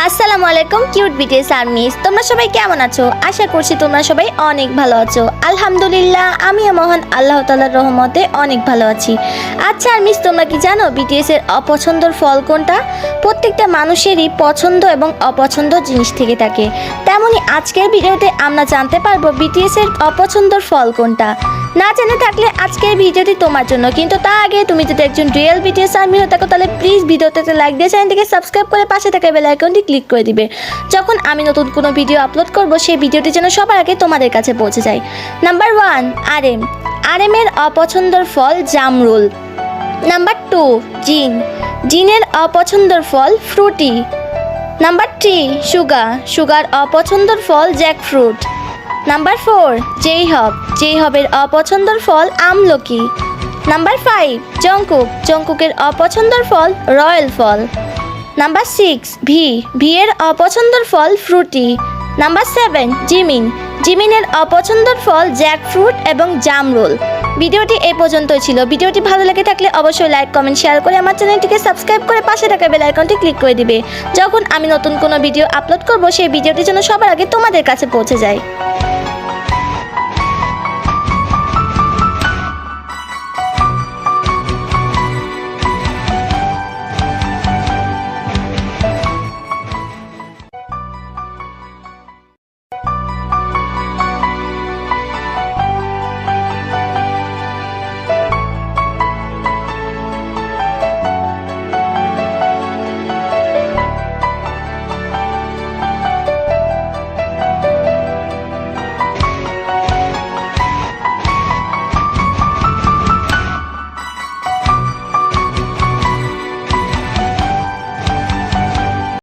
আসসালামু আলাইকুম cute BTS armies, তোমরা সবাই কেমন আছো? আশা করছি তোমরা সবাই অনেক ভালো আছো। আলহামদুলিল্লাহ আমিও মহান আল্লাহ তাআলার রহমতে অনেক ভালো আছি। আচ্ছা আর্মিস, তোমরা কি জানো বিটিএস এর অপছন্দের ফল কোনটা? প্রত্যেকটা মানুষেরই পছন্দ এবং অপছন্দ জিনিস থেকে থাকে, তেমনি আজকের ভিডিওতে আমরা জানতে পারবো বিটিএস এর অপছন্দের ফল কোনটা। না জেনে থাকলে আজকের ভিডিওটি তোমার জন্য, কিন্তু তার আগে তুমি যদি একজন রিয়েল বিটিএস আর্মি হয়ে থাকো তাহলে প্লিজ ভিডিওতে লাইক দিয়ে চ্যানেলটিকে সাবস্ক্রাইব করে পাশে থাকা বেল আইকনটি ক্লিক করে দিবে। যখন আমি নতুন কোনো ভিডিও আপলোড করব সেই ভিডিওটি যেন সবার আগে তোমাদের কাছে পৌঁছে যায়। Number 1 RM. আরএমের অপছন্দের ফল জামরুল। Number 2 Jin. জিনের অপছন্দের ফল ফ্রুটি। Number 3 Suga. সুগার অপছন্দের ফল জ্যাকফ্রুট। নাম্বার 4 জেইহব। জেইহবের অপছন্দের ফল আমলকি। Number 5 Jungkook. জংকুকের অপছন্দের ফল রয়্যাল ফল। Number 6 V. ভিয়ের অপছন্দের ফল ফ্রুটি। Number 7 Jimin. জিমিনের অপছন্দের ফল জ্যাকফ্রুট এবং জামরুল। ভিডিওটি এই পর্যন্তই ছিল। ভিডিওটি ভালো লেগে থাকলে অবশ্যই লাইক কমেন্ট শেয়ার করে আমার চ্যানেলটিকে সাবস্ক্রাইব করে পাশে থাকা বেল আইকনটি ক্লিক করে দিবে। যখন আমি নতুন কোনো ভিডিও আপলোড করব সেই ভিডিওটি যেন সবার আগে তোমাদের কাছে পৌঁছে যায়।